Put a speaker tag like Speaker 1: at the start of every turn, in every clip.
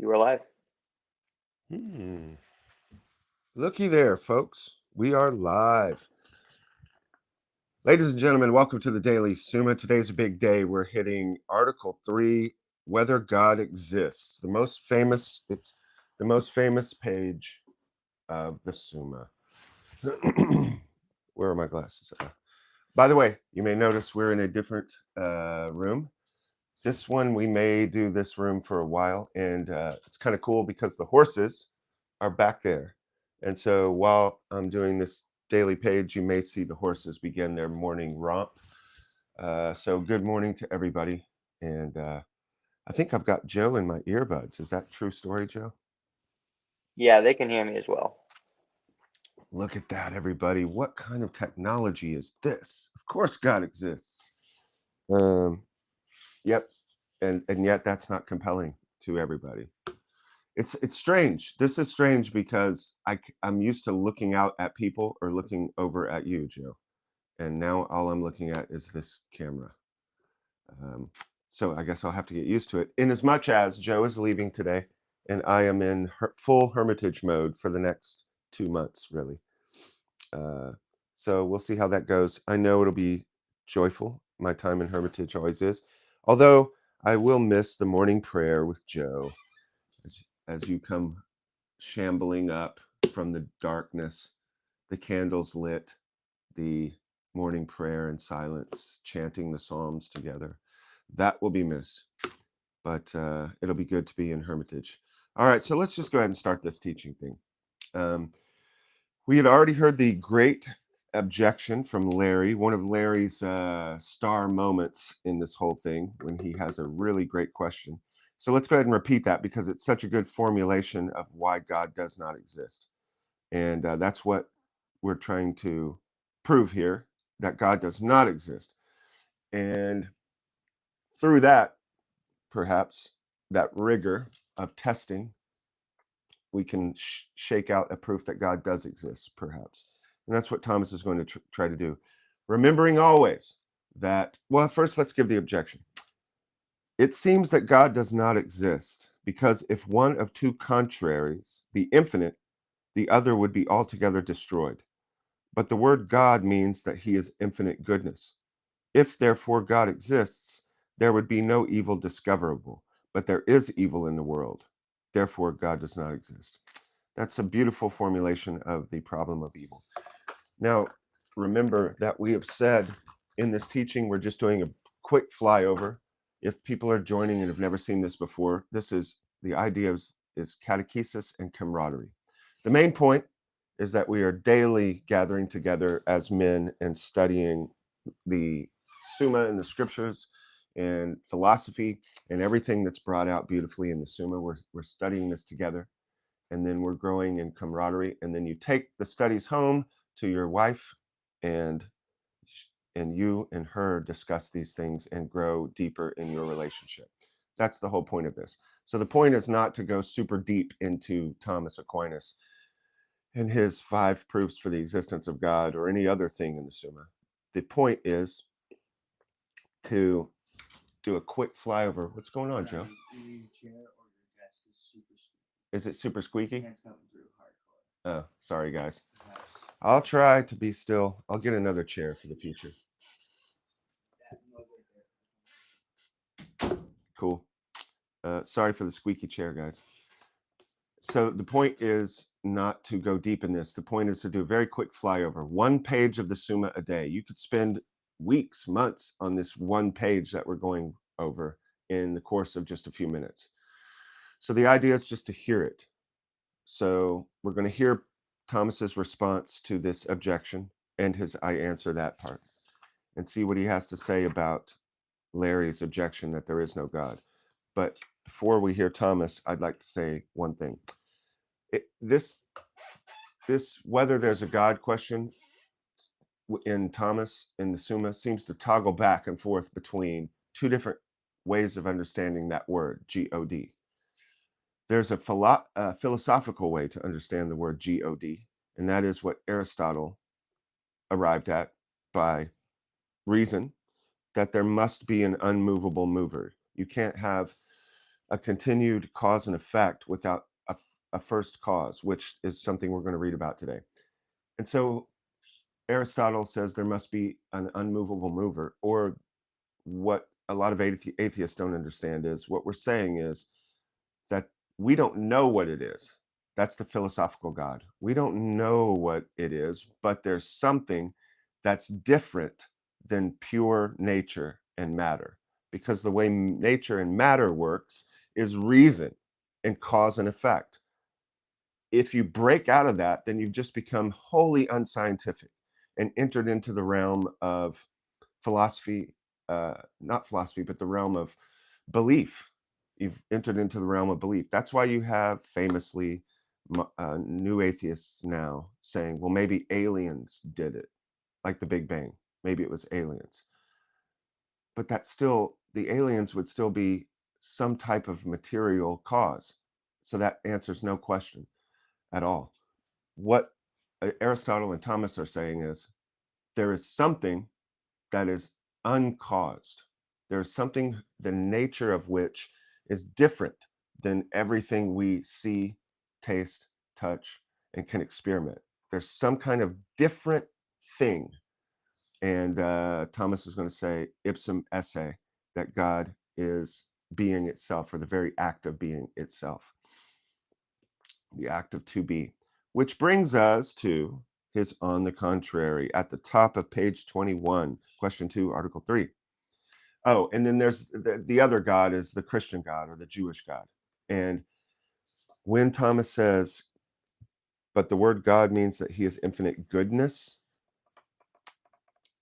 Speaker 1: You were live.
Speaker 2: Hmm. Looky there, folks. We are live. Ladies and gentlemen, welcome to the Daily Summa. Today's a big day. We're hitting Article 3, Whether God Exists, the most famous page of the Summa. Where are my glasses? By the way, you may notice we're in a different room. This one, we may do this room for a while, and it's kind of cool because the horses are back there. And so while I'm doing this daily page, you may see the horses begin their morning romp. So good morning to everybody. And I think I've got Joe in my earbuds. Is that a true story, Joe?
Speaker 1: Yeah, they can hear me as well.
Speaker 2: Look at that, everybody. What kind of technology is this? Of course, God exists. Um, yep. And yet that's not compelling to everybody. It's strange. This is strange because I'm used to looking out at people or looking over at you, Joe, and now all I'm looking at is this camera. Um, so I guess I'll have to get used to it. In as much as Joe is leaving today, and I am in full hermitage mode for the next 2 months, really. Uh, so we'll see how that goes. I know it'll be joyful. My time in hermitage always is. Although I will miss the morning prayer with Joe as you come shambling up from the darkness, the candles lit, the morning prayer in silence, chanting the Psalms together. That will be missed, but it'll be good to be in Hermitage. All right, so let's just go ahead and start this teaching thing. We had already heard the great objection from Larry, one of Larry's star moments in this whole thing, when he has a really great question. So let's go ahead and repeat that because it's such a good formulation of why God does not exist. And that's what we're trying to prove here, that God does not exist. And through that, perhaps, that rigor of testing, we can shake out a proof that God does exist, perhaps. And that's what Thomas is going to try to do. Remembering always that, well, first let's give the objection. It seems that God does not exist because if one of two contraries be infinite, the other would be altogether destroyed. But the word God means that he is infinite goodness. If therefore God exists, there would be no evil discoverable, but there is evil in the world. Therefore God does not exist. That's a beautiful formulation of the problem of evil. Now, remember that we have said in this teaching, we're just doing a quick flyover. If people are joining and have never seen this before, this is the idea is catechesis and camaraderie. The main point is that we are daily gathering together as men and studying the Summa and the scriptures and philosophy and everything that's brought out beautifully in the Summa. We're studying this together, and then we're growing in camaraderie. And then you take the studies home to your wife, and you and her discuss these things and grow deeper in your relationship. That's the whole point of this. So the point is not to go super deep into Thomas Aquinas and his 5 proofs for the existence of God or any other thing in the Summa. The point is to do a quick flyover. What's going on, Joe? Is it super squeaky? Oh, sorry, guys. I'll try to be still. I'll get another chair for the future. Cool. Sorry for the squeaky chair, guys. So the point is not to go deep in this. The point is to do a very quick flyover. 1 page of the Summa a day. You could spend weeks, months on this 1 page that we're going over in the course of just a few minutes. So the idea is just to hear it. So we're going to hear Thomas's response to this objection and his I answer that part, and see what he has to say about Larry's objection that there is no God. But before we hear Thomas, I'd like to say one thing. This whether there's a God question in Thomas in the Summa seems to toggle back and forth between 2 different ways of understanding that word, G-O-D. There's a philosophical way to understand the word G-O-D, and that is what Aristotle arrived at by reason, that there must be an unmovable mover. You can't have a continued cause and effect without a first cause, which is something we're going to read about today. And so Aristotle says there must be an unmovable mover, or what a lot of atheists don't understand is what we're saying is that we don't know what it is. That's the philosophical God. We don't know what it is, but there's something that's different than pure nature and matter, because the way nature and matter works is reason and cause and effect. If you break out of that, then you've just become wholly unscientific and entered into the realm of philosophy, not philosophy, but the realm of belief. You've entered into the realm of belief. That's why you have famously new atheists now saying, well, maybe aliens did it, like the Big Bang. Maybe it was aliens. But that's still, the aliens would still be some type of material cause. So that answers no question at all. What Aristotle and Thomas are saying is there is something that is uncaused. There's something the nature of which is different than everything we see, taste, touch, and can experiment. There's some kind of different thing. And Thomas is going to say, ipsum esse, that God is being itself, or the very act of being itself, the act of to be. Which brings us to his on the contrary at the top of page 21, question 2, article 3. Oh, and then there's the other God is the Christian God or the Jewish God. And when Thomas says, but the word God means that he is infinite goodness,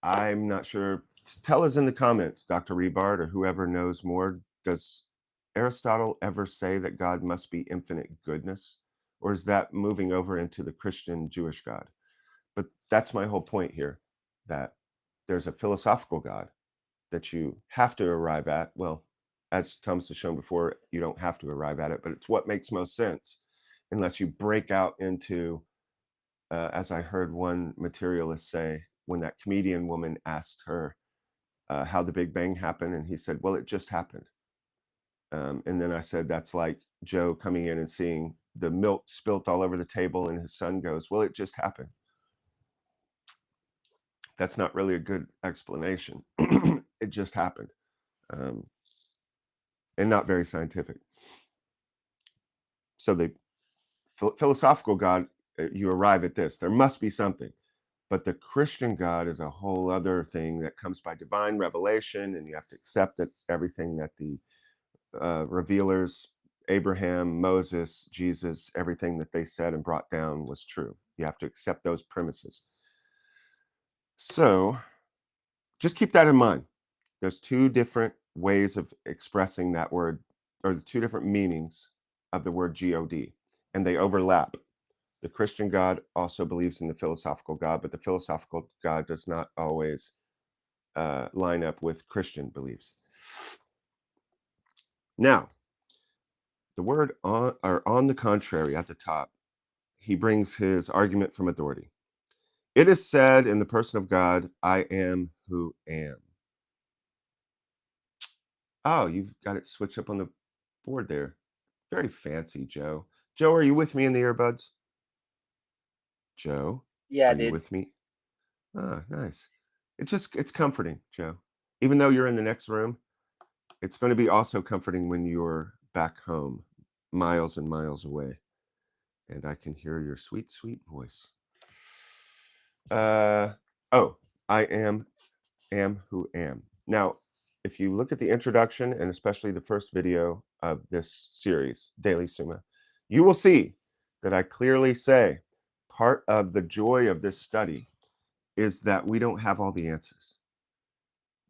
Speaker 2: I'm not sure. Tell us in the comments, Dr. Rebard, or whoever knows more. Does Aristotle ever say that God must be infinite goodness? Or is that moving over into the Christian Jewish God? But that's my whole point here, that there's a philosophical God that you have to arrive at. Well, as Thomas has shown before, you don't have to arrive at it, but it's what makes most sense unless you break out into, as I heard one materialist say, when that comedian woman asked her how the Big Bang happened, and he said, well, it just happened. And then I said, that's like Joe coming in and seeing the milk spilt all over the table, and his son goes, well, it just happened. That's not really a good explanation. It just happened. And not very scientific. So the philosophical God, you arrive at this. There must be something. But the Christian God is a whole other thing that comes by divine revelation, and you have to accept that everything that the revealers, Abraham, Moses, Jesus, everything that they said and brought down was true. You have to accept those premises. So just keep that in mind. There's two different ways of expressing that word, or the two different meanings of the word God, and they overlap. The Christian God also believes in the philosophical God, but the philosophical God does not always line up with Christian beliefs. Now, the word on, or on the contrary at the top, he brings his argument from authority. It is said in the person of God, I am who am. Oh, you've got it switched up on the board there. Very fancy, Joe. Joe, are you with me in the earbuds? Joe,
Speaker 1: Yeah,
Speaker 2: are you
Speaker 1: dude.
Speaker 2: with me? Ah, nice. It's comforting, Joe. Even though you're in the next room, it's going to be also comforting when you're back home, miles and miles away, and I can hear your sweet, sweet voice. Oh, I am who am. Now, if you look at the introduction and especially the first video of this series, Daily Summa, you will see that I clearly say part of the joy of this study is that we don't have all the answers.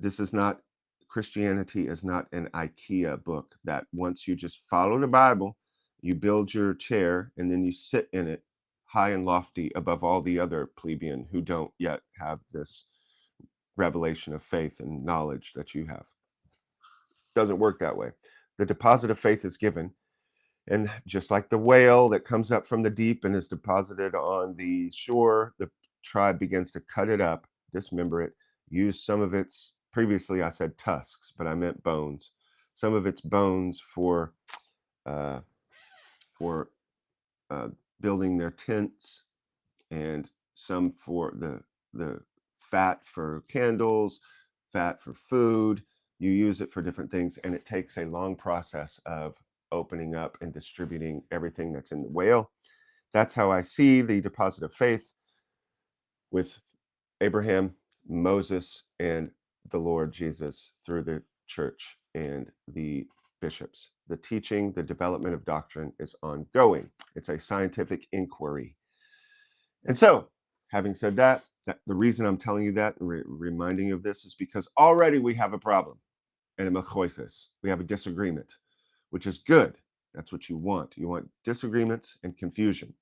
Speaker 2: This is not, Christianity is not an IKEA book that once you just follow the Bible, you build your chair and then you sit in it high and lofty above all the other plebeian who don't yet have this revelation of faith and knowledge that you have. Doesn't work that way. The deposit of faith is given, and just like the whale that comes up from the deep and is deposited on the shore, the tribe begins to cut it up, dismember it, use some of its, previously I said tusks, but I meant bones, some of its bones for uh, for building their tents, and some for the fat for candles, fat for food. You use it for different things, and it takes a long process of opening up and distributing everything that's in the whale. That's how I see the deposit of faith with Abraham, Moses, and the Lord Jesus through the church and the bishops. The teaching, the development of doctrine is ongoing. It's a scientific inquiry. And so, having said that, the reason I'm telling you that and reminding you of this is because already we have a problem and a mechoiches. We have a disagreement, which is good. That's what you want. You want disagreements and confusion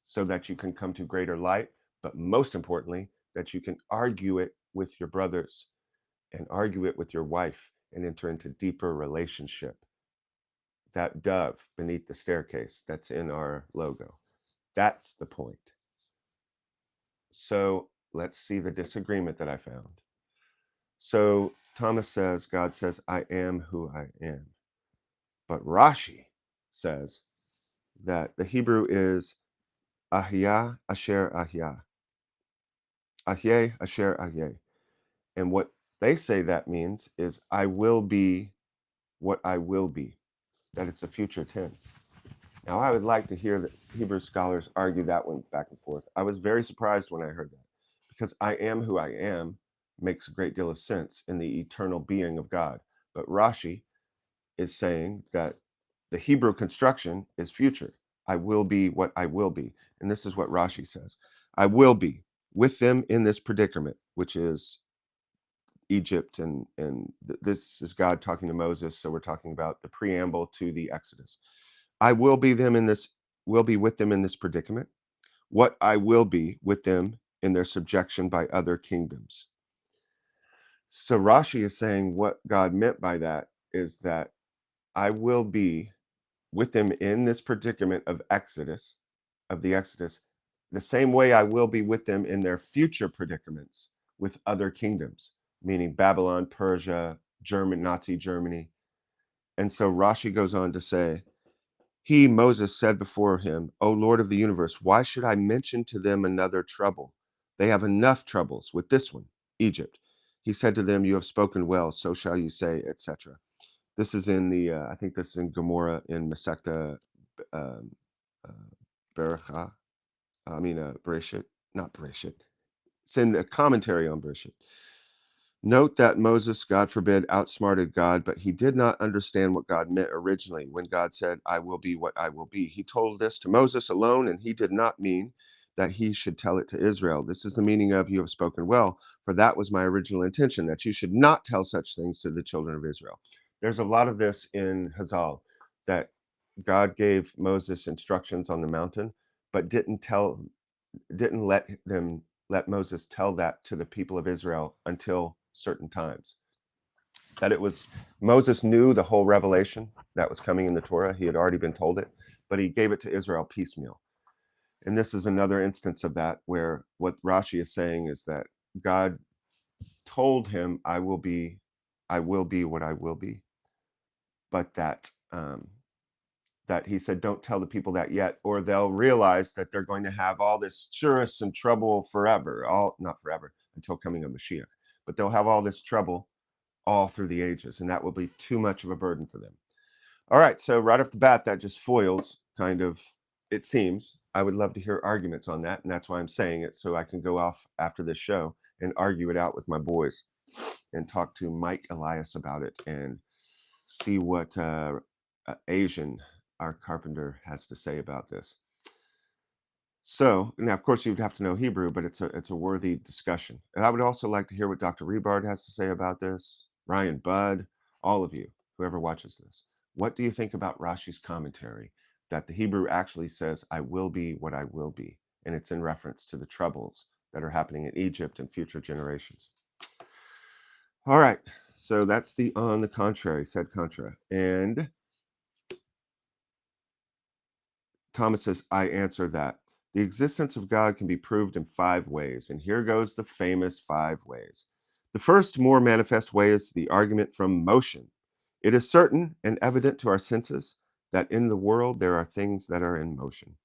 Speaker 2: so that you can come to greater light, but most importantly, that you can argue it with your brothers and argue it with your wife and enter into deeper relationship. That dove beneath the staircase that's in our logo. That's the point. So let's see the disagreement that I found. So Thomas says, God says, I am who I am. But Rashi says that the Hebrew is Ahyah Asher Ahyah. Ahyeh Asher Ahyeh. And what they say that means is I will be what I will be, that it's a future tense. Now, I would like to hear the Hebrew scholars argue that one back and forth. I was very surprised when I heard that because I am who I am makes a great deal of sense in the eternal being of God. But Rashi is saying that the Hebrew construction is future. I will be what I will be. And this is what Rashi says. I will be with them in this predicament, which is Egypt, and this is God talking to Moses. So we're talking about the preamble to the Exodus. I will be with them in this predicament. What I will be with them in their subjection by other kingdoms. So Rashi is saying what God meant by that is that I will be with them in this predicament of the Exodus, the same way I will be with them in their future predicaments with other kingdoms, meaning Babylon, Persia, Nazi Germany. And so Rashi goes on to say, he, Moses, said before him, O Lord of the universe, why should I mention to them another trouble? They have enough troubles with this one, Egypt. He said to them, you have spoken well, so shall you say, etc. This is in the, I think this is in Gomorrah in Masechta um, uh, Bereshit, Bereshit, not Bereshit. It's in the commentary on Bereshit. Note that Moses, God forbid, outsmarted God, but he did not understand what God meant originally when God said, I will be what I will be. He told this to Moses alone, and he did not mean that he should tell it to Israel. This is the meaning of you have spoken well, for that was my original intention, that you should not tell such things to the children of Israel. There's a lot of this in Hazal, that God gave Moses instructions on the mountain, but didn't let Moses tell that to the people of Israel until certain times. That it was Moses knew the whole revelation that was coming in the Torah. He had already been told it, but he gave it to Israel piecemeal. And this is another instance of that, where what Rashi is saying is that God told him, I will be what I will be, but that he said, don't tell the people that yet, or they'll realize that they're going to have all this churus and trouble forever, not forever, until coming of Mashiach, but they'll have all this trouble all through the ages, and that will be too much of a burden for them. All right, so right off the bat, that just foils kind of, it seems. I would love to hear arguments on that, and that's why I'm saying it, so I can go off after this show and argue it out with my boys and talk to Mike Elias about it and see what Asian, our carpenter, has to say about this. So now, of course, you'd have to know Hebrew, but it's a worthy discussion. And I would also like to hear what Dr. Rebard has to say about this. Ryan Budd, all of you, whoever watches this. What do you think about Rashi's commentary that the Hebrew actually says, I will be what I will be? And it's in reference to the troubles that are happening in Egypt and future generations. All right, so that's the on the contrary, said contra. And Thomas says, I answer that. The existence of God can be proved in 5 ways, and here goes the famous 5 ways. The first, more manifest way is the argument from motion. It is certain and evident to our senses that in the world there are things that are in motion.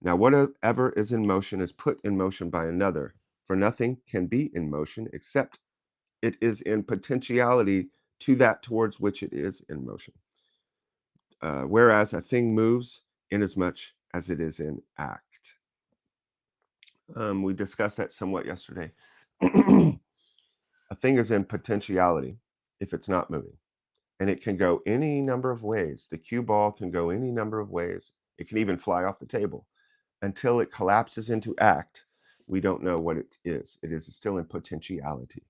Speaker 2: Now, whatever is in motion is put in motion by another, for nothing can be in motion except it is in potentiality to that towards which it is in motion. Whereas a thing moves inasmuch as it is in act. We discussed that somewhat yesterday. A thing is in potentiality if it's not moving, and it can go any number of ways. The cue ball can go any number of ways. It can even fly off the table until it collapses into act. We don't know what it is. It is still in potentiality.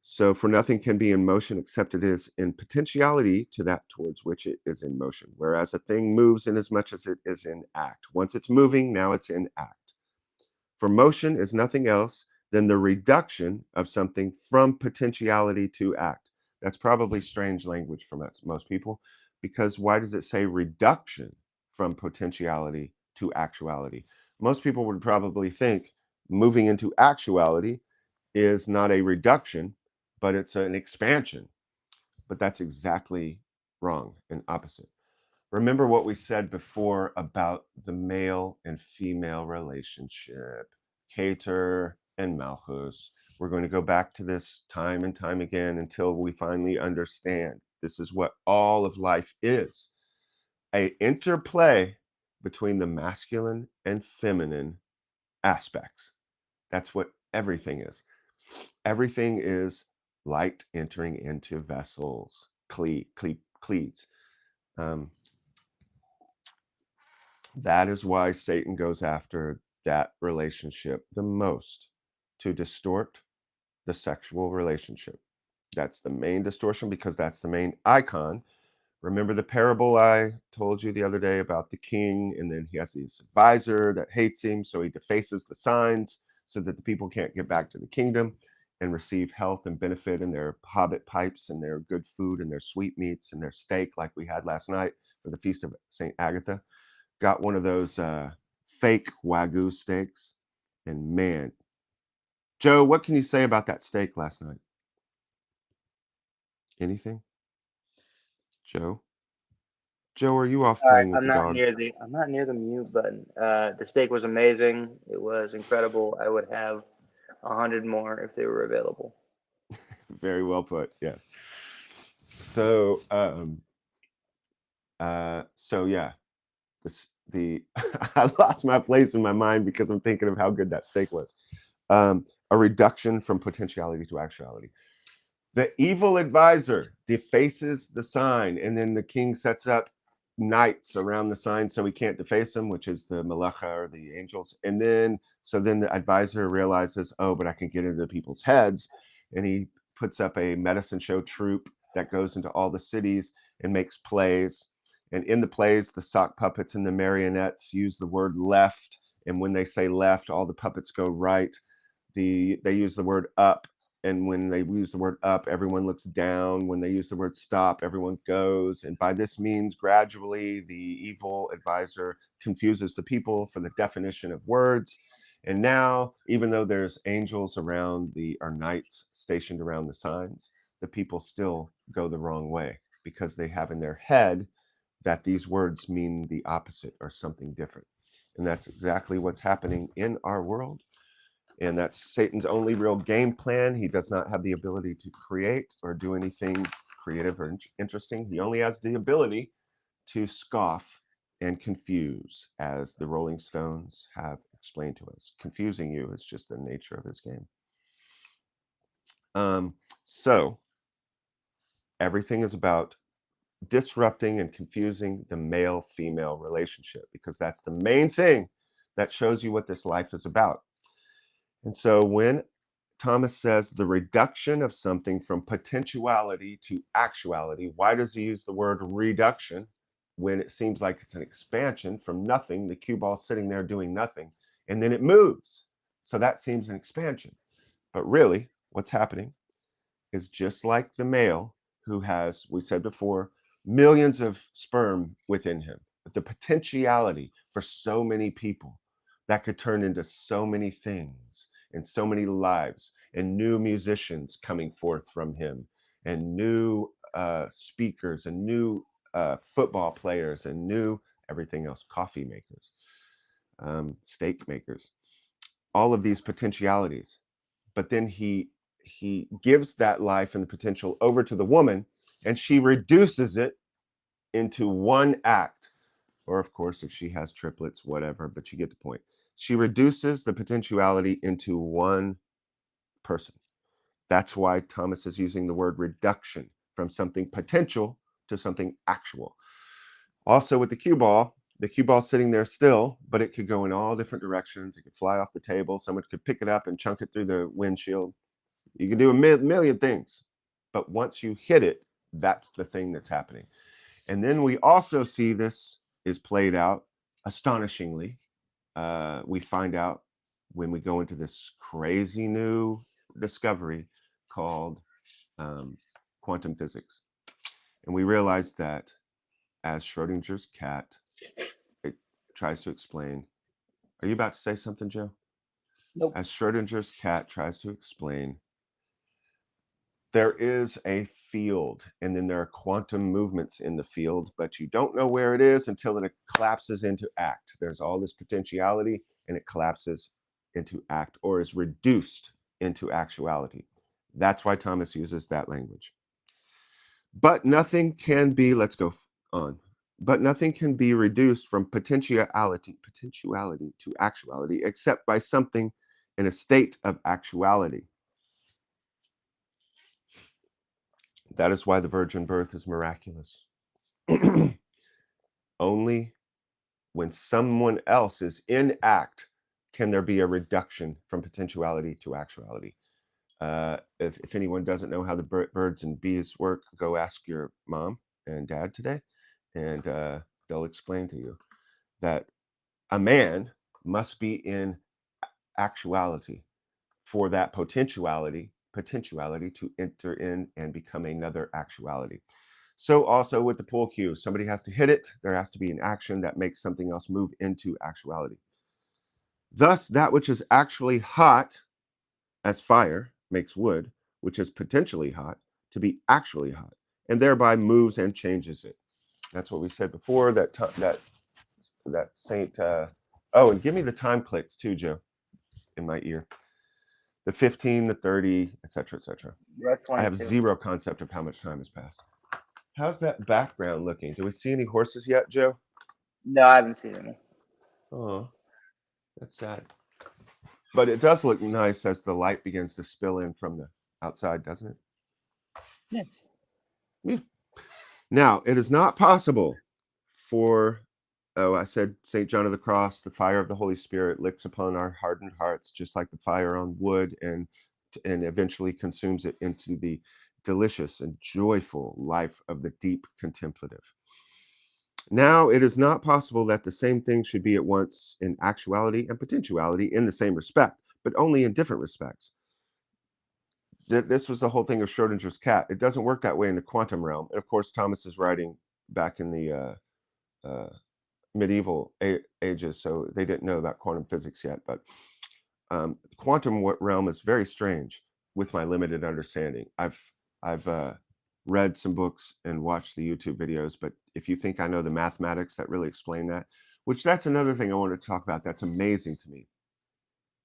Speaker 2: So, for nothing can be in motion except it is in potentiality to that towards which it is in motion. Whereas a thing moves inasmuch as it is in act. Once it's moving, now it's in act. For motion is nothing else than the reduction of something from potentiality to act. That's probably strange language for most people, because why does it say reduction from potentiality to actuality? Most people would probably think moving into actuality is not a reduction, but it's an expansion. But that's exactly wrong and opposite. Remember what we said before about the male and female relationship, Keter and Malchus. We're going to go back to this time and time again until we finally understand this is what all of life is, a interplay between the masculine and feminine aspects. That's what everything is. Everything is light entering into vessels, cleats. Um, that is why Satan goes after that relationship the most, to distort the sexual relationship. That's the main distortion because that's the main icon. Remember the parable I told you the other day about the king, and then he has this advisor that hates him, so he defaces the signs so that the people can't get back to the kingdom and receive health and benefit in their hobbit pipes and their good food and their sweetmeats and their steak, like we had last night for the Feast of St. Agatha. Got one of those fake Wagyu steaks, and man, Joe, what can you say about that steak last night? Anything? Joe? Joe, are you off
Speaker 1: Sorry,
Speaker 2: playing with the dog?
Speaker 1: I'm not near the mute button. The steak was amazing. It was incredible. I would have 100 more if they were available.
Speaker 2: Very well put. Yes. So, so yeah, the I lost my place in my mind because I'm thinking of how good that steak was. A reduction from potentiality to actuality. The evil advisor defaces the sign, and then the king sets up knights around the sign so he can't deface them, which is the malacha or the angels. And then, so then the advisor realizes, oh, but I can get into people's heads. And he puts up a medicine show troupe that goes into all the cities and makes plays. And in the plays, the sock puppets and the marionettes use the word left. And when they say left, all the puppets go right. They use the word up, and when they use the word up, everyone looks down. When they use the word stop, everyone goes. And by this means, gradually, the evil advisor confuses the people for the definition of words. And now, even though there's angels around or knights stationed around the signs, the people still go the wrong way because they have in their head that these words mean the opposite or something different. And that's exactly what's happening in our world. And that's Satan's only real game plan. He does not have the ability to create or do anything creative or interesting. He only has the ability to scoff and confuse, as the Rolling Stones have explained to us. Confusing you is just the nature of his game. So everything is about disrupting and confusing the male-female relationship, because that's the main thing that shows you what this life is about. And so when Thomas says the reduction of something from potentiality to actuality, why does he use the word reduction when it seems like it's an expansion from nothing, the cue ball sitting there doing nothing, and then it moves? So that seems an expansion. But really, what's happening is just like the male who has, we said before, millions of sperm within him, the potentiality for so many people that could turn into so many things and so many lives, and new musicians coming forth from him, and new speakers and new football players and new everything else, coffee makers, steak makers, all of these potentialities. But then he gives that life and the potential over to the woman, and she reduces it into one act. Or of course, if she has triplets, whatever, but you get the point. She reduces the potentiality into one person. That's why Thomas is using the word reduction, from something potential to something actual. Also with the cue ball sitting there still, but it could go in all different directions. It could fly off the table. Someone could pick it up and chunk it through the windshield. You can do a million things, but once you hit it, that's the thing that's happening. And then we also see this is played out astonishingly. We find out when we go into this crazy new discovery called quantum physics. And we realize that as Schrodinger's cat, it tries to explain. Are you about to say something, Joe?
Speaker 1: Nope.
Speaker 2: As Schrodinger's cat tries to explain, there is a field, and then there are quantum movements in the field, but you don't know where it is until it collapses into act. There's all this potentiality, and it collapses into act, or is reduced into actuality. That's why Thomas uses that language. But nothing can be, let's go on. But nothing can be reduced from potentiality to actuality, except by something in a state of actuality. That is why the virgin birth is miraculous. Only when someone else is in act can there be a reduction from potentiality to actuality. If anyone doesn't know how the birds and bees work, go ask your mom and dad today, and they'll explain to you that a man must be in actuality for that potentiality to enter in and become another actuality. So also with the pool cue, somebody has to hit it. There has to be an action that makes something else move into actuality. Thus, that which is actually hot as fire makes wood, which is potentially hot, to be actually hot, and thereby moves and changes it. That's what we said before. That Saint. Oh, and give me the time clicks too, Joe, in my ear. The 15, the 30, etc., etc. I have
Speaker 1: 22.
Speaker 2: zero concept of how much time has passed. How's that background looking? Do we see any horses yet, Joe?
Speaker 1: No, I haven't seen any.
Speaker 2: Oh, that's sad. But it does look nice as the light begins to spill in from the outside, doesn't it?
Speaker 1: Yeah.
Speaker 2: Yeah. Now, it is not possible for, I said St. John of the Cross, the fire of the Holy Spirit licks upon our hardened hearts, just like the fire on wood, and eventually consumes it into the delicious and joyful life of the deep contemplative. Now, it is not possible that the same thing should be at once in actuality and potentiality in the same respect, but only in different respects. This was the whole thing of Schrodinger's cat. It doesn't work that way in the quantum realm. And of course, Thomas is writing back in the medieval ages, so they didn't know about quantum physics yet. But quantum realm is very strange with my limited understanding. I've read some books and watched the YouTube videos, but if you think I know the mathematics that really explain that, which that's another thing I wanted to talk about, that's amazing to me.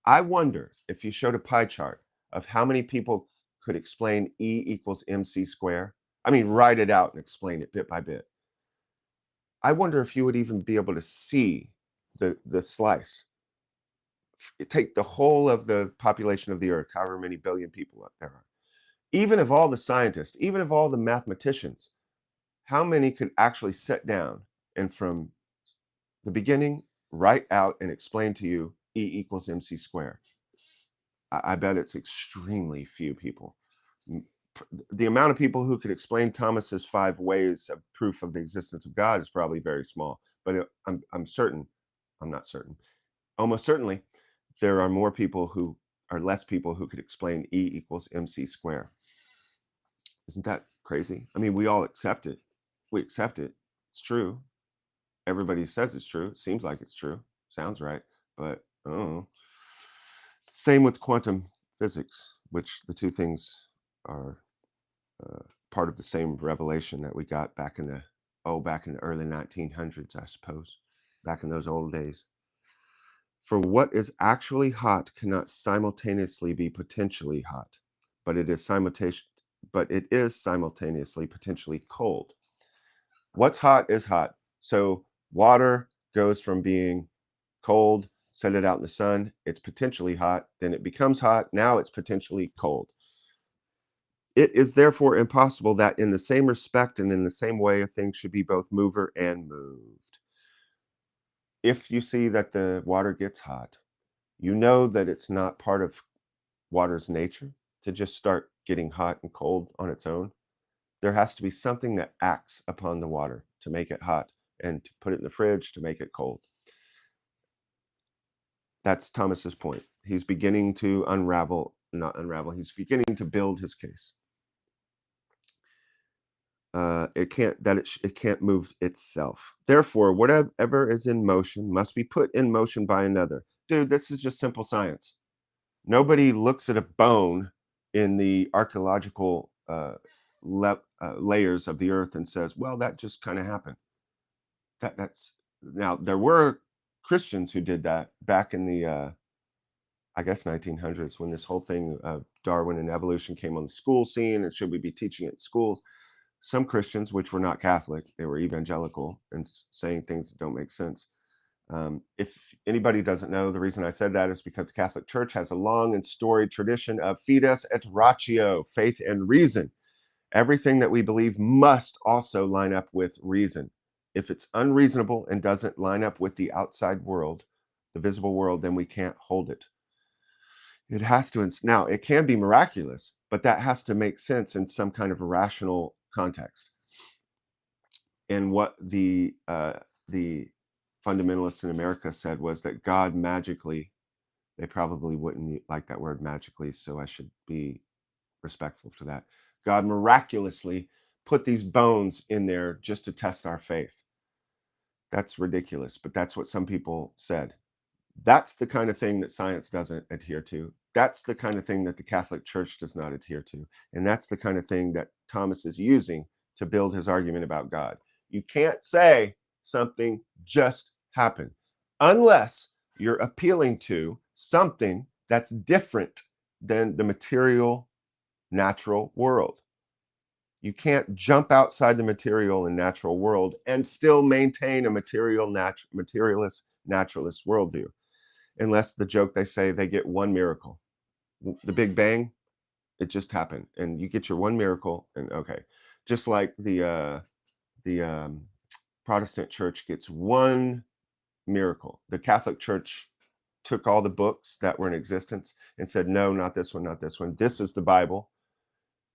Speaker 2: I wonder if you showed a pie chart of how many people could explain E equals mc square. I mean, write it out and explain it bit by bit. I wonder if you would even be able to see the slice. Take the whole of the population of the earth, however many billion people there are. Even of all the scientists, even of all the mathematicians, how many could actually sit down and from the beginning write out and explain to you E equals mc square? I bet it's extremely few people. The amount of people who could explain Thomas's 5 ways of proof of the existence of God is probably very small. But I'm certain, I'm not certain, almost certainly, there are more people who are less people who could explain E equals mc square. Isn't that crazy? I mean, we all accept it. We accept it. It's true. Everybody says it's true. It seems like it's true. Sounds right. But I don't know. Same with quantum physics, which the two things are part of the same revelation that we got back in the early 1900s, I suppose, back in those old days. For what is actually hot cannot simultaneously be potentially hot, but it is simultaneously potentially cold. What's hot is hot. So water goes from being cold, set it out in the sun, it's potentially hot, then it becomes hot, now it's potentially cold. It is therefore impossible that in the same respect and in the same way a thing should be both mover and moved. If you see that the water gets hot, you know that it's not part of water's nature to just start getting hot and cold on its own. There has to be something that acts upon the water to make it hot and to put it in the fridge to make it cold. That's Thomas's point. He's beginning to he's beginning to build his case. It can't move itself. Therefore, whatever is in motion must be put in motion by another. Dude, this is just simple science. Nobody looks at a bone in the archaeological layers of the earth and says, well, that just kind of happened. Now, there were Christians who did that back in the, I guess, 1900s, when this whole thing of Darwin and evolution came on the school scene, and should we be teaching it in schools? Some Christians, which were not Catholic, they were evangelical and saying things that don't make sense. If anybody doesn't know, the reason I said that is because the Catholic Church has a long and storied tradition of fides et ratio, faith and reason. Everything that we believe must also line up with reason. If it's unreasonable and doesn't line up with the outside world, the visible world, then we can't hold it. It has to. Now, it can be miraculous, but that has to make sense in some kind of a rational context. And what the fundamentalists in America said was that God magically, they probably wouldn't like that word magically, so I should be respectful to that. God miraculously put these bones in there just to test our faith. That's ridiculous, but that's what some people said. That's the kind of thing that science doesn't adhere to. That's the kind of thing that the Catholic Church does not adhere to. And that's the kind of thing that Thomas is using to build his argument about God. You can't say something just happened unless you're appealing to something that's different than the material, natural world. You can't jump outside the material and natural world and still maintain a materialist, naturalist worldview. Unless the joke they say they get one miracle. The Big Bang, it just happened. And you get your one miracle, and okay. Just like the Protestant church gets one miracle. The Catholic Church took all the books that were in existence and said, no, not this one, not this one. This is the Bible.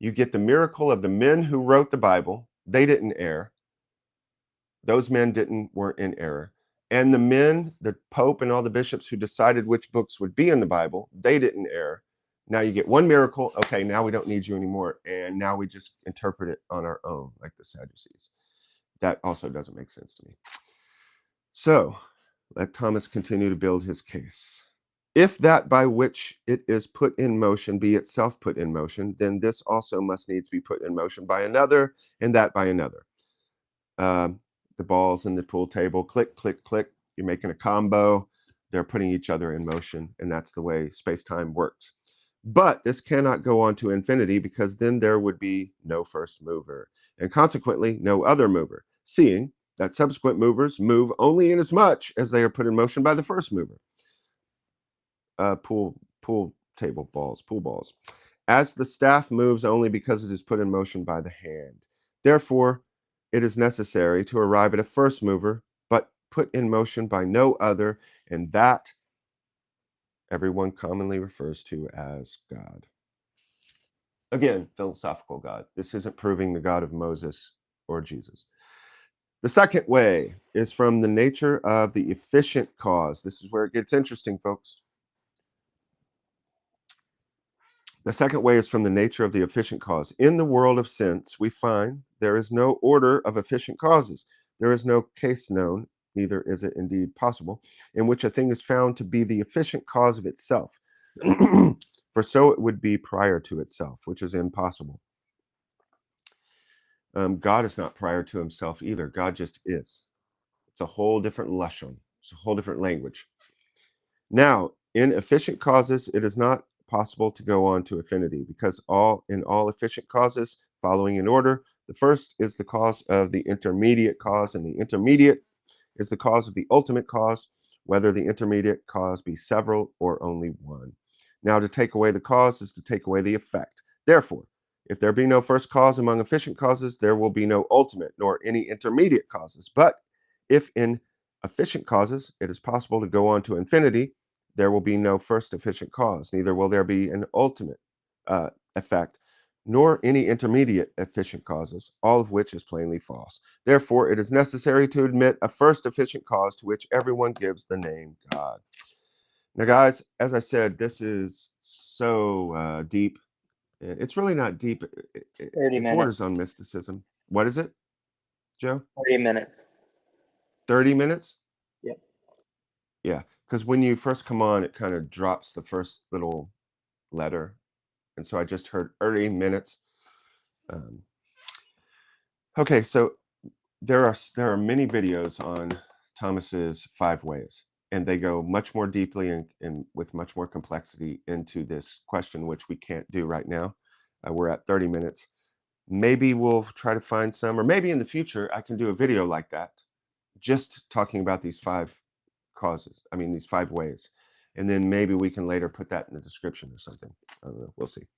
Speaker 2: You get the miracle of the men who wrote the Bible. They didn't err. Those men weren't in error. And the men, the Pope and all the bishops who decided which books would be in the Bible, they didn't err. Now you get one miracle. Okay, now we don't need you anymore. And now we just interpret it on our own, like the Sadducees. That also doesn't make sense to me. So let Thomas continue to build his case. If that by which it is put in motion be itself put in motion, then this also must needs be put in motion by another, and that by another. The balls in the pool table, click, click, click. You're making a combo. They're putting each other in motion, and that's the way space-time works. But this cannot go on to infinity, because then there would be no first mover, and consequently no other mover, seeing that subsequent movers move only inasmuch as they are put in motion by the first mover. Pool balls. As the staff moves only because it is put in motion by the hand. Therefore, it is necessary to arrive at a first mover, but put in motion by no other, and that everyone commonly refers to as God. Again, philosophical God. This isn't proving the God of Moses or Jesus. The second way is from the nature of the efficient cause. This is where it gets interesting, folks. The second way is from the nature of the efficient cause. In the world of sense, we find there is no order of efficient causes. There is no case known, neither is it indeed possible, in which a thing is found to be the efficient cause of itself. For so it would be prior to itself, which is impossible. God is not prior to himself either. God just is. It's a whole different lashon. It's a whole different language. Now, in efficient causes, it is not possible to go on to affinity because in all efficient causes, following in order, the first is the cause of the intermediate cause, and the intermediate is the cause of the ultimate cause, whether the intermediate cause be several or only one. Now, to take away the cause is to take away the effect. Therefore, if there be no first cause among efficient causes, there will be no ultimate nor any intermediate causes. But if in efficient causes it is possible to go on to infinity, there will be no first efficient cause, neither will there be an ultimate effect, nor any intermediate efficient causes, all of which is plainly false. Therefore, it is necessary to admit a first efficient cause to which everyone gives the name God. Now, guys, as I said, this is so deep. It's really not deep.
Speaker 1: 30
Speaker 2: It borders
Speaker 1: minutes.
Speaker 2: on mysticism. What is it, Joe?
Speaker 1: 30 minutes.
Speaker 2: 30 minutes?
Speaker 1: Yep.
Speaker 2: Yeah, because when you first come on, it kind of drops the first little letter. And so I just heard 30 minutes. Um, okay, so there are many videos on Thomas's 5 ways, and they go much more deeply and with much more complexity into this question, which we can't do right now. We're at 30 minutes. Maybe we'll try to find some, or maybe in the future I can do a video like that, just talking about these 5 causes. I mean, these 5 ways. And then maybe we can later put that in the description or something. I don't know. We'll see.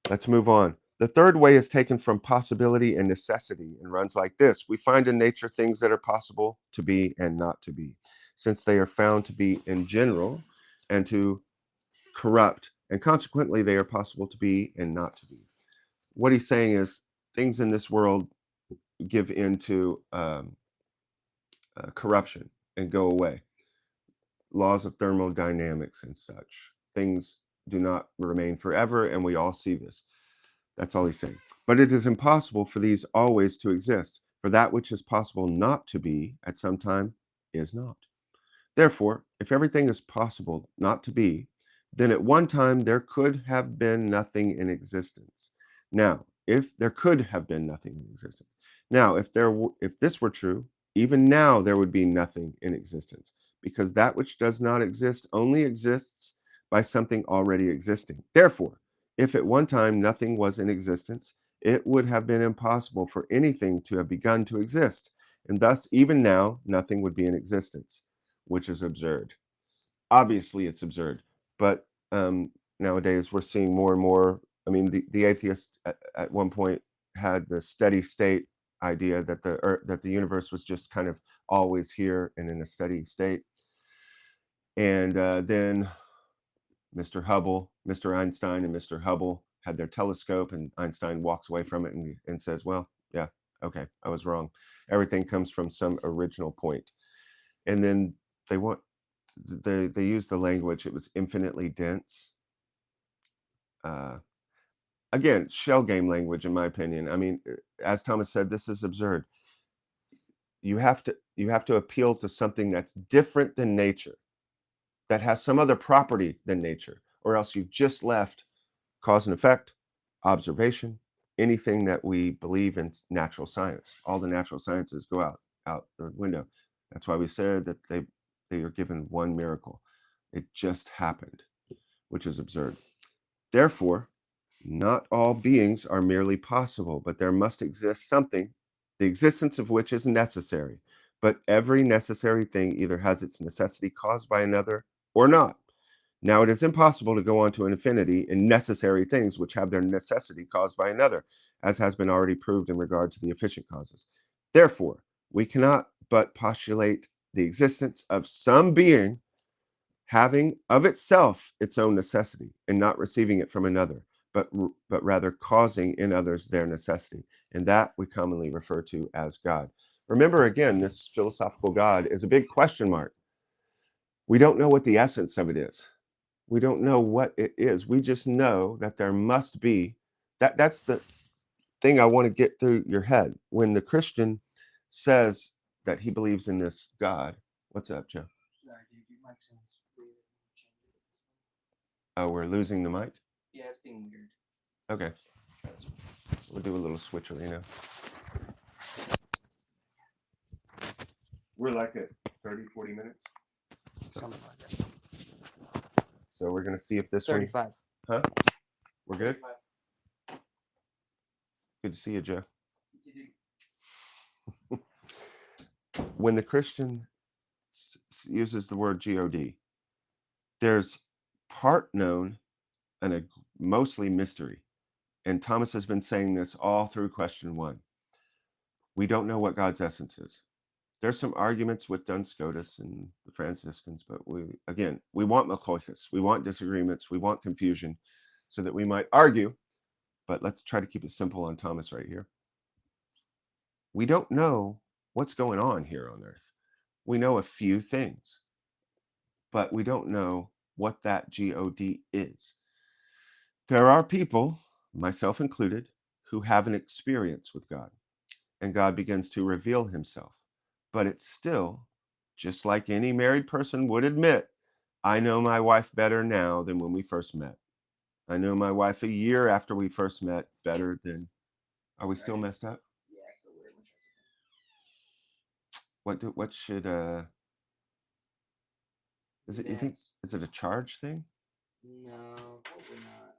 Speaker 2: Let's move on. The third way is taken from possibility and necessity and runs like this. We find in nature things that are possible to be and not to be, since they are found to be in general and to corrupt, and consequently they are possible to be and not to be. What he's saying is things in this world give into corruption and go away. Laws of thermodynamics and such. Things do not remain forever, and we all see this. That's all he's saying. But it is impossible for these always to exist, for that which is possible not to be at some time is not. Therefore, if everything is possible not to be, then at one time there could have been nothing in existence. Now, if there could have been nothing in existence. Now, if this were true, even now there would be nothing in existence, because that which does not exist only exists by something already existing. Therefore, if at one time nothing was in existence, it would have been impossible for anything to have begun to exist, and thus even now nothing would be in existence, which is absurd. Obviously, it's absurd, but nowadays we're seeing more and more. I mean, the atheist at one point had the steady state idea that the universe was just kind of always here and in a steady state, and then Mr. Einstein, and Mr. Hubble had their telescope, and Einstein walks away from it and says, "Well, yeah, okay, I was wrong. Everything comes from some original point." And then they want they use the language, it was infinitely dense. Uh, Again, shell game language, in my opinion. I mean, as Thomas said, this is absurd. You have to appeal to something that's different than nature, that has some other property than nature, or else you've just left cause and effect, observation, anything that we believe in natural science. All the natural sciences go out the window. That's why we said that they are given one miracle. It just happened, which is absurd. Therefore, not all beings are merely possible, but there must exist something, the existence of which is necessary. But every necessary thing either has its necessity caused by another or not. Now, it is impossible to go on to infinity in necessary things which have their necessity caused by another, as has been already proved in regard to the efficient causes. Therefore, we cannot but postulate the existence of some being having of itself its own necessity and not receiving it from another, but rather causing in others their necessity. And that we commonly refer to as God. Remember, again, this philosophical God is a big question mark. We don't know what the essence of it is. We don't know what it is. We just know that there must be that's the thing I want to get through your head. When the Christian says that he believes in this God, what's up, Joe?
Speaker 3: Sorry, dude, your mic sounds weird. Change it.
Speaker 2: Oh, we're losing the mic?
Speaker 3: Yeah, it's being weird.
Speaker 2: Okay. We'll do a little switcheroo, We're like at 30, 40 minutes.
Speaker 3: Something like that.
Speaker 2: So we're going to see if this
Speaker 3: 35.
Speaker 2: one... Huh? We're good? Good to see you, Jeff. When the Christian uses the word God, there's part known and a mostly mystery. And Thomas has been saying this all through question 1. We don't know what God's essence is. There's some arguments with Duns Scotus and the Franciscans, but we want Malchoichus. We want disagreements. We want confusion so that we might argue. But let's try to keep it simple on Thomas right here. We don't know what's going on here on earth. We know a few things, but we don't know what that God is. There are people, myself included, who have an experience with God, and God begins to reveal himself. But it's still, just like any married person would admit, I know my wife better now than when we first met. I know my wife a year after we first met better than... Are we still messed up?
Speaker 3: Yeah, it's the weird
Speaker 2: What should is it, you think, is it a charge thing?
Speaker 3: No, probably not.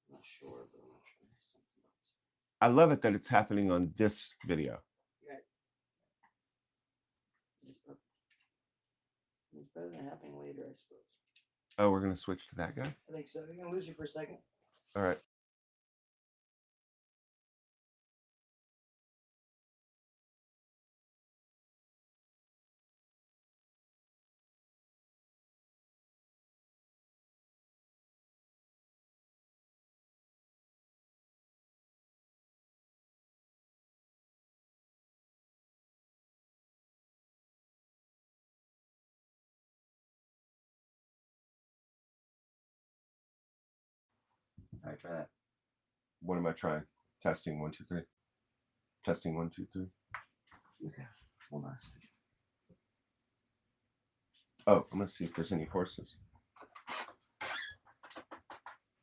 Speaker 3: I'm not sure, but I'm not sure.
Speaker 2: I love it that it's happening on this video.
Speaker 3: Right. It's perfect. It's better than happening later, I suppose.
Speaker 2: Oh, we're going to switch to that guy?
Speaker 3: I think so. I'm going to lose you for a second.
Speaker 2: All right.
Speaker 3: All right, try that.
Speaker 2: What am I trying? Testing 1, 2, 3. Testing 1, 2, 3.
Speaker 3: Okay, hold on a second.
Speaker 2: Oh, I'm going to see if there's any horses.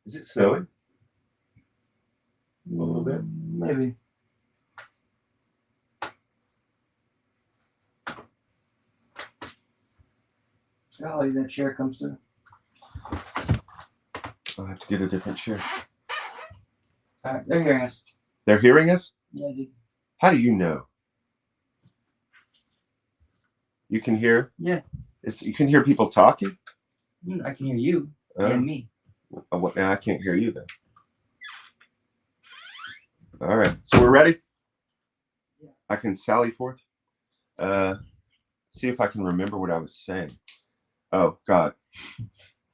Speaker 2: Is it snowing? A little bit?
Speaker 3: Maybe. Golly, that chair comes through.
Speaker 2: I'll have to get a different chair.
Speaker 3: All right, they're hearing us.
Speaker 2: They're hearing us?
Speaker 3: Yeah, dude.
Speaker 2: How do you know? You can hear?
Speaker 3: Yeah.
Speaker 2: You can hear people talking?
Speaker 3: I can hear you and me.
Speaker 2: Now I can't hear you then. All right, so we're ready?
Speaker 3: Yeah.
Speaker 2: I can sally forth. See if I can remember what I was saying. Oh, God.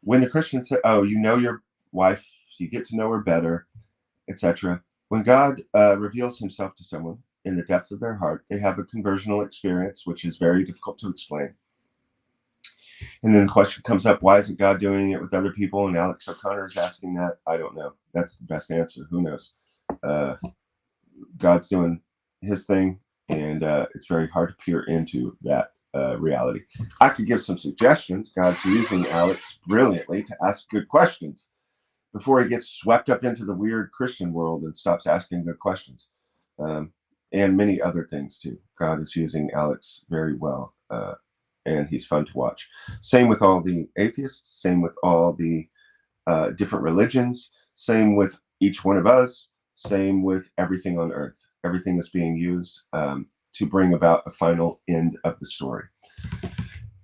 Speaker 2: When the Christian said, oh, you know your wife, you get to know her better, etc. When God reveals himself to someone in the depth of their heart, they have a conversional experience, which is very difficult to explain. And then the question comes up, why isn't God doing it with other people? And Alex O'Connor is asking that. I don't know. That's the best answer. Who knows? God's doing his thing, and it's very hard to peer into that reality. I could give some suggestions. God's using Alex brilliantly to ask good questions before he gets swept up into the weird Christian world and stops asking good questions. And many other things too. God is using Alex very well, and he's fun to watch. Same with all the atheists, same with all the different religions, same with each one of us, same with everything on earth. Everything is being used to bring about a final end of the story.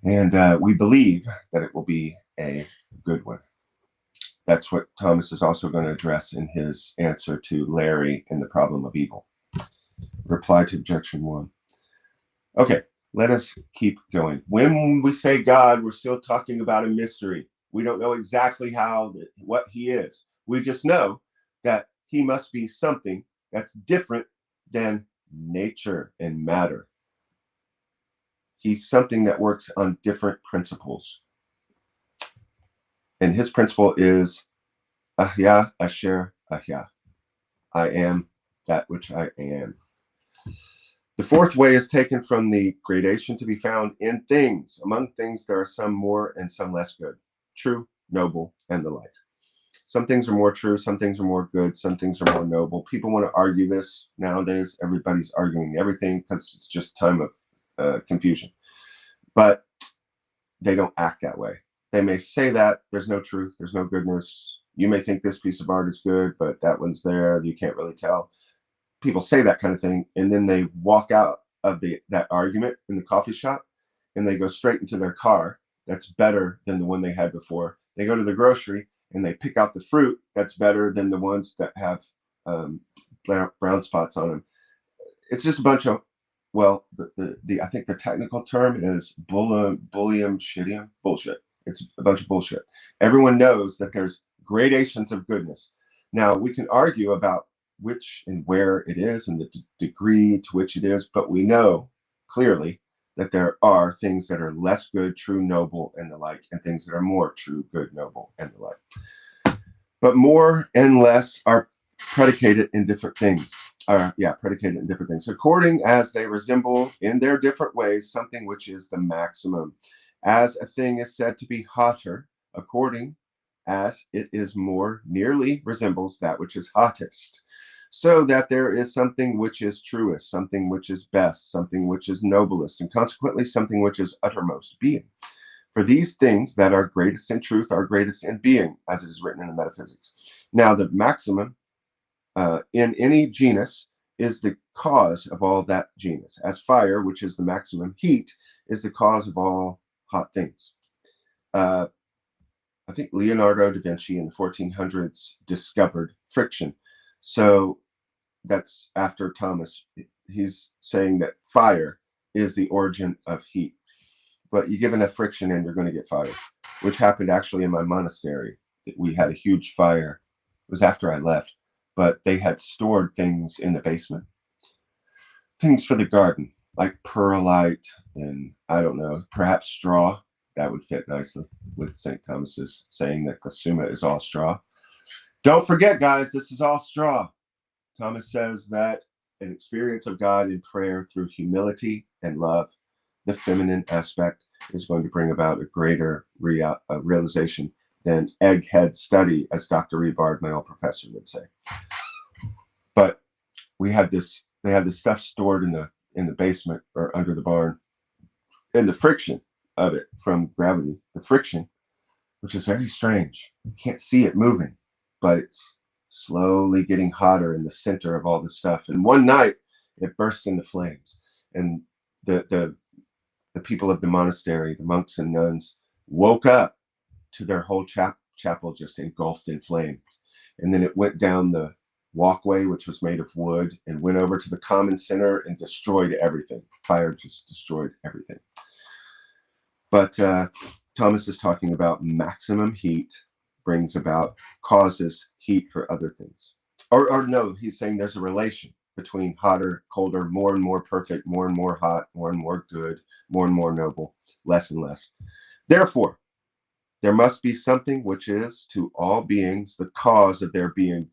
Speaker 2: And we believe that it will be a good one. That's what Thomas is also going to address in his answer to Larry in the problem of evil. Reply to objection 1. Okay, let us keep going. When we say God, we're still talking about a mystery. We don't know exactly what he is. We just know that he must be something that's different than nature and matter. He's something that works on different principles. And his principle is Ahya Asher Ahya. I am that which I am. The fourth way is taken from the gradation to be found in things. Among things, there are some more and some less good, true, noble, and the like. Some things are more true, some things are more good, some things are more noble. People want to argue this nowadays. Everybody's arguing everything because it's just time of confusion. But they don't act that way. They may say that there's no truth, there's no goodness. You may think this piece of art is good, but that one's there. You can't really tell. People say that kind of thing, and then they walk out of that argument in the coffee shop, and they go straight into their car that's better than the one they had before. They go to the grocery and they pick out the fruit that's better than the ones that have brown spots on them. It's just a bunch of, well, I think the technical term is bullshit. It's a bunch of bullshit. Everyone knows that there's gradations of goodness. Now, we can argue about which and where it is and the degree to which it is, but we know clearly that there are things that are less good, true, noble, and the like, and things that are more true, good, noble, and the like. But more and less are predicated in different things. Predicated in different things, according as they resemble in their different ways something which is the maximum. As a thing is said to be hotter, according as it is more nearly resembles that which is hottest. So that there is something which is truest, something which is best, something which is noblest, and consequently something which is uttermost being. For these things that are greatest in truth are greatest in being, as it is written in the Metaphysics. Now, the maximum in any genus is the cause of all that genus, as fire, which is the maximum heat, is the cause of all hot things. I think Leonardo da Vinci in the 1400s discovered friction. So that's after Thomas. He's saying that fire is the origin of heat. But you give enough friction and you're going to get fire, which happened actually in my monastery. We had a huge fire. It was after I left, but they had stored things in the basement. Things for the garden, like perlite and, I don't know, perhaps straw. That would fit nicely with St. Thomas's saying that the Summa is all straw. Don't forget, guys, this is all straw. Thomas says that an experience of God in prayer through humility and love, the feminine aspect, is going to bring about a greater realization than egghead study, as Dr. Rebard, my old professor, would say. But they had this stuff stored in the basement or under the barn, and the friction of it from gravity, the friction, which is very strange. You can't see it moving, but it's slowly getting hotter in the center of all the stuff. And one night it burst into flames, and the people of the monastery, the monks and nuns, woke up to their whole chapel just engulfed in flame. And then it went down the walkway, which was made of wood, and went over to the common center and destroyed everything. Fire just destroyed everything. But Thomas is talking about maximum heat causes heat for other things. Or no, he's saying there's a relation between hotter, colder, more and more perfect, more and more hot, more and more good, more and more noble, less and less. Therefore, there must be something which is to all beings the cause of their being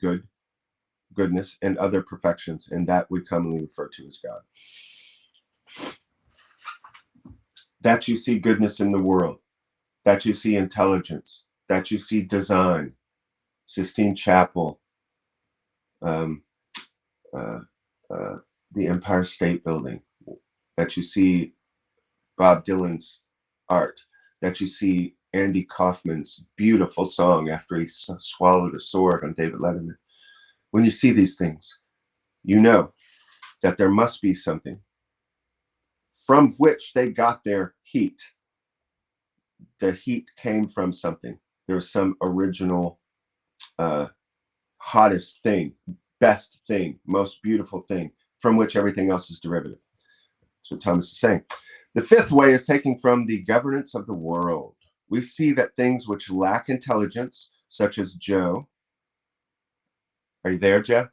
Speaker 2: goodness, and other perfections, and that we commonly refer to as God. That you see goodness in the world, that you see intelligence, that you see design, Sistine Chapel, the Empire State Building, that you see Bob Dylan's art, that you see Andy Kaufman's beautiful song after he swallowed a sword on David Letterman. When you see these things, you know that there must be something from which they got their heat. The heat came from something. There was some original hottest thing, best thing, most beautiful thing, from which everything else is derivative. That's what Thomas is saying. The fifth way is taking from the governance of the world. We see that things which lack intelligence, such as Joe. Are you there, Jeff?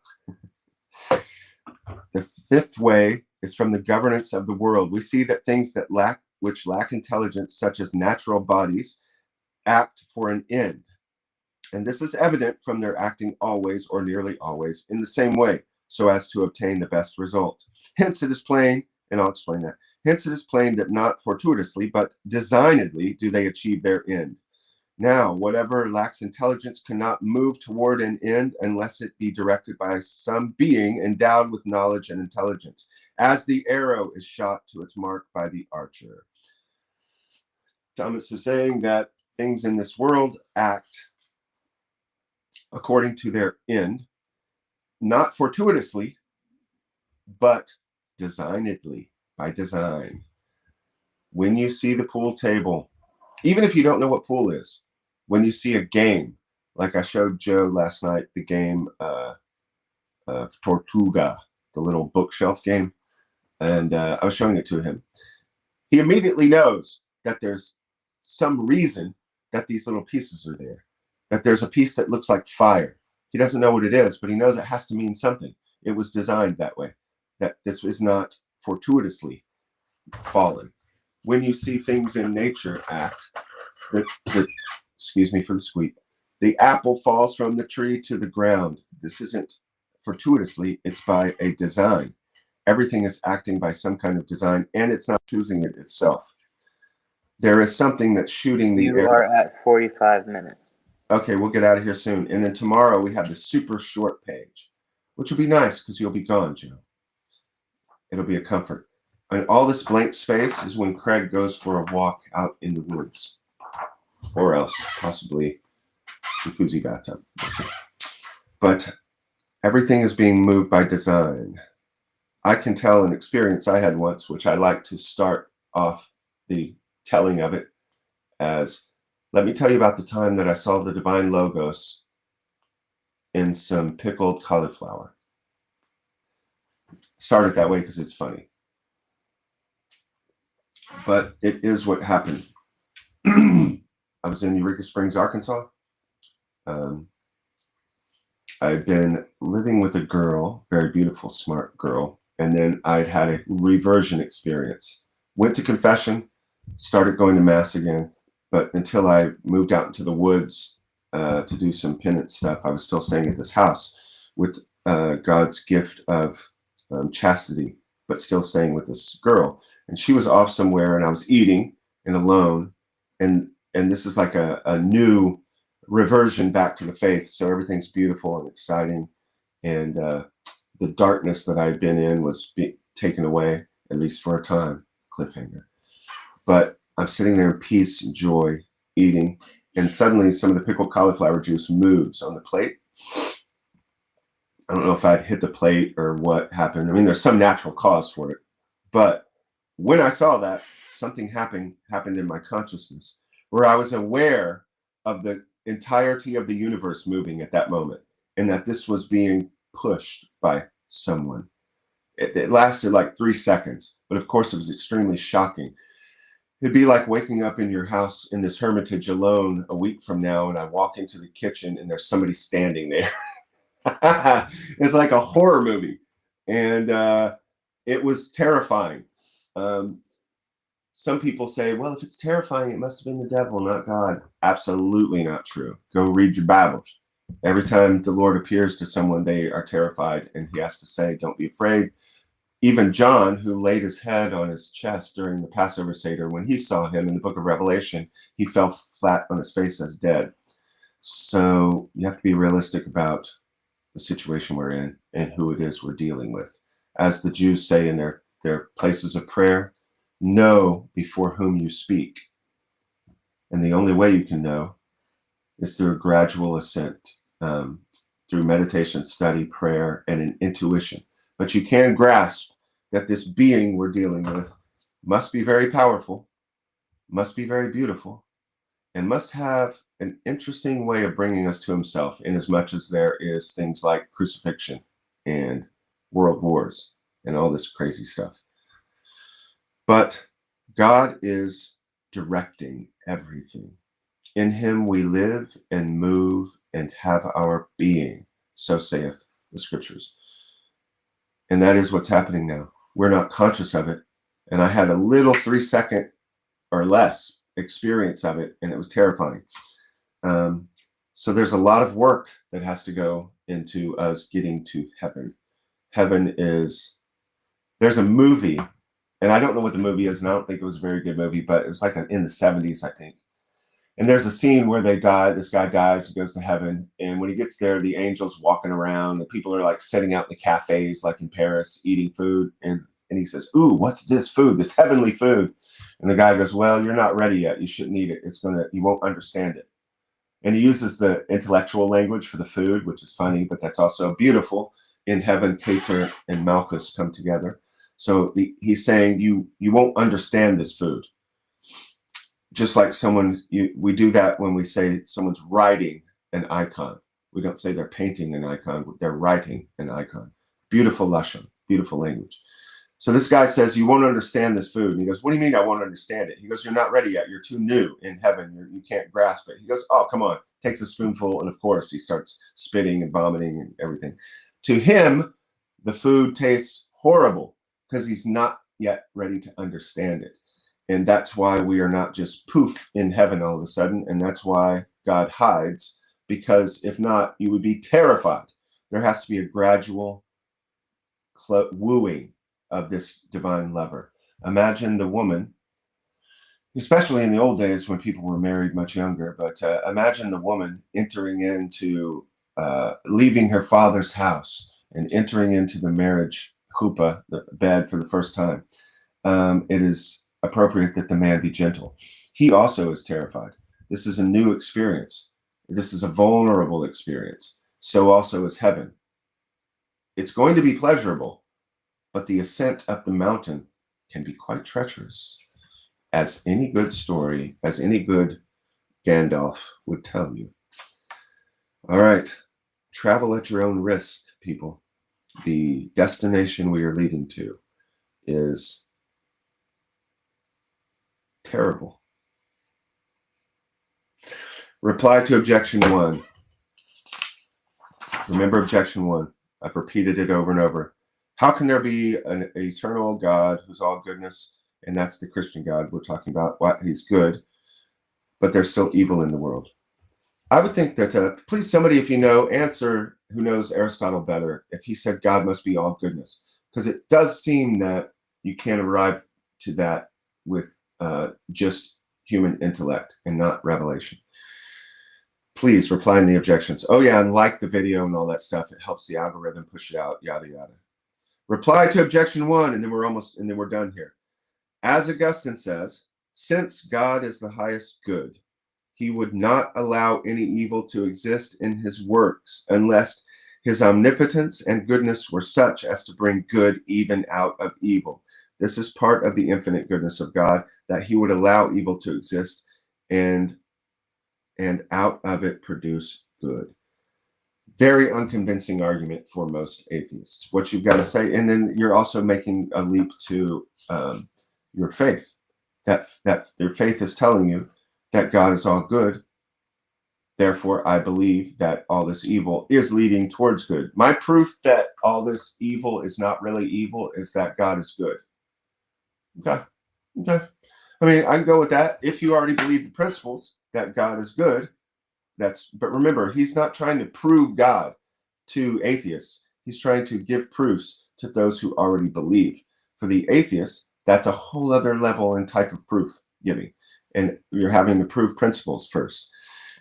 Speaker 2: The fifth way is from the governance of the world. We see that things which lack intelligence, such as natural bodies, act for an end. And this is evident from their acting always or nearly always in the same way, so as to obtain the best result. Hence it is plain, and I'll explain that. Hence it is plain that not fortuitously, but designedly do they achieve their end. Now, whatever lacks intelligence cannot move toward an end unless it be directed by some being endowed with knowledge and intelligence, as the arrow is shot to its mark by the archer. Thomas is saying that things in this world act according to their end, not fortuitously, but designedly, by design. When you see the pool table, even if you don't know what pool is, when you see a game, like I showed Joe last night, the game Tortuga, the little bookshelf game, and I was showing it to him. He immediately knows that there's some reason that these little pieces are there, that there's a piece that looks like fire. He doesn't know what it is, but he knows it has to mean something. It was designed that way, that this is not fortuitously fallen. When you see things in nature act, excuse me for the squeak, the apple falls from the tree to the ground. This isn't fortuitously, it's by a design. Everything is acting by some kind of design, and it's not choosing it itself. There is something that's shooting the
Speaker 1: You
Speaker 2: air.
Speaker 1: are at 45 minutes.
Speaker 2: Okay, we'll get out of here soon. And then tomorrow we have the super short page, which will be nice because you'll be gone, Joe. It'll be a comfort. And all this blank space is when Craig goes for a walk out in the woods, or else possibly jacuzzi bathtub. But everything is being moved by design. I can tell an experience I had once, which I like to start off the telling of it as, let me tell you about the time that I saw the divine logos in some pickled cauliflower. Start it that way because it's funny. But it is what happened. I was in Eureka Springs, Arkansas. I'd been living with a girl, very beautiful, smart girl. And then I'd had a reversion experience. Went to confession, started going to mass again. But until I moved out into the woods to do some penance stuff, I was still staying at this house with God's gift of chastity, but still staying with this girl. And she was off somewhere, and I was eating and alone. And this is like a new reversion back to the faith. So everything's beautiful and exciting. And the darkness that I'd been in was taken away, at least for a time. Cliffhanger. But I'm sitting there in peace and joy, eating, and suddenly some of the pickled cauliflower juice moves on the plate. I don't know if I'd hit the plate or what happened. I mean, there's some natural cause for it. But when I saw that, something happened in my consciousness where I was aware of the entirety of the universe moving at that moment, and that this was being pushed by someone. It lasted like 3 seconds, but of course it was extremely shocking. It'd be like waking up in your house in this hermitage alone a week from now, and I walk into the kitchen and there's somebody standing there. It's like a horror movie. And it was terrifying. Some people say, well, if it's terrifying, it must have been the devil, not God. Absolutely not true. Go read your Bibles. Every time the Lord appears to someone, they are terrified, and he has to say, don't be afraid. Even John, who laid his head on his chest during the Passover Seder, when he saw him in the book of Revelation, he fell flat on his face as dead. So you have to be realistic about the situation we're in and who it is we're dealing with. As the Jews say in their places of prayer, know before whom you speak. And the only way you can know is through a gradual ascent, through meditation, study, prayer, and an intuition. But you can grasp that this being we're dealing with must be very powerful, must be very beautiful, and must have an interesting way of bringing us to himself, in as much as there is things like crucifixion and world wars and all this crazy stuff. But God is directing everything. In him we live and move and have our being, so saith the scriptures. And that is what's happening now. We're not conscious of it. And I had a little 3-second or less experience of it, and it was terrifying. So there's a lot of work that has to go into us getting to heaven. Heaven is, there's a movie, and I don't know what the movie is, and I don't think it was a very good movie, but it was like in the 70s, I think. And there's a scene where they die. This guy dies and goes to heaven. And when he gets there, the angels walking around. The people are like sitting out in the cafes, like in Paris, eating food. And he says, "Ooh, what's this food? This heavenly food?" And the guy goes, "Well, you're not ready yet. You shouldn't eat it. You won't understand it." And he uses the intellectual language for the food, which is funny, but that's also beautiful. In heaven, Keter and Malchus come together. So he's saying you won't understand this food. Just like we do that when we say someone's writing an icon. We don't say they're painting an icon, they're writing an icon. Beautiful lashon, beautiful language. So this guy says, "You won't understand this food." And he goes, "What do you mean I won't understand it?" He goes, "You're not ready yet. You're too new in heaven. You can't grasp it." He goes, "Oh, come on." Takes a spoonful, and of course, he starts spitting and vomiting and everything. To him, the food tastes horrible because he's not yet ready to understand it. And that's why we are not just poof in heaven all of a sudden. And that's why God hides, because if not, you would be terrified. There has to be a gradual wooing of this divine lover. Imagine the woman, especially in the old days when people were married much younger, but imagine the woman entering into, leaving her father's house and entering into the marriage chuppah, the bed, for the first time. It is appropriate that the man be gentle. He also is terrified. This is a new experience. This is a vulnerable experience. So also is heaven. It's going to be pleasurable, but the ascent up the mountain can be quite treacherous, as any good story, as any good Gandalf would tell you. All right, travel at your own risk, people. The destination we are leading to is terrible. Reply to objection 1. Remember objection 1. I've repeated it over and over. How can there be an eternal God who's all goodness? And that's the Christian God we're talking about. He's good, but there's still evil in the world. I would think that, please, somebody, if you know, answer who knows Aristotle better, if he said God must be all goodness. Because it does seem that you can't arrive to that with just human intellect and not revelation. Please reply in the objections. Oh yeah, and like the video and all that stuff. It helps the algorithm push it out, yada, yada. Reply to objection 1, and then we're done here. As Augustine says, since God is the highest good, he would not allow any evil to exist in his works unless his omnipotence and goodness were such as to bring good even out of evil. This is part of the infinite goodness of God, that he would allow evil to exist and out of it produce good. Very unconvincing argument for most atheists. What you've got to say, and then you're also making a leap to your faith. That your faith is telling you that God is all good. Therefore, I believe that all this evil is leading towards good. My proof that all this evil is not really evil is that God is good. Okay. I mean, I can go with that. If you already believe the principles that God is good, but remember, he's not trying to prove God to atheists. He's trying to give proofs to those who already believe. For the atheists, that's a whole other level and type of proof giving. And you're having to prove principles first.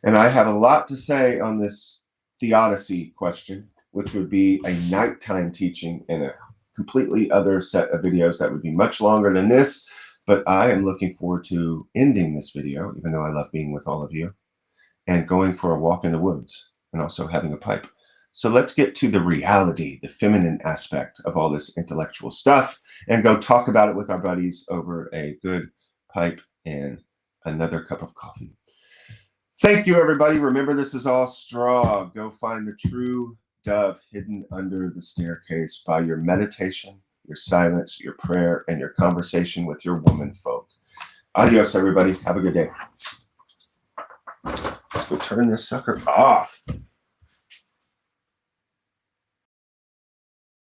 Speaker 2: And I have a lot to say on this theodicy question, which would be a nighttime teaching and a completely other set of videos that would be much longer than this. But I am looking forward to ending this video, even though I love being with all of you, and going for a walk in the woods and also having a pipe. So let's get to the reality, the feminine aspect of all this intellectual stuff, and go talk about it with our buddies over a good pipe and another cup of coffee. Thank you, everybody. Remember, this is all straw. Go find the true dove hidden under the staircase by your meditation, your silence, your prayer, and your conversation with your woman folk. Adios, everybody. Have a good day. Let's go turn this sucker off.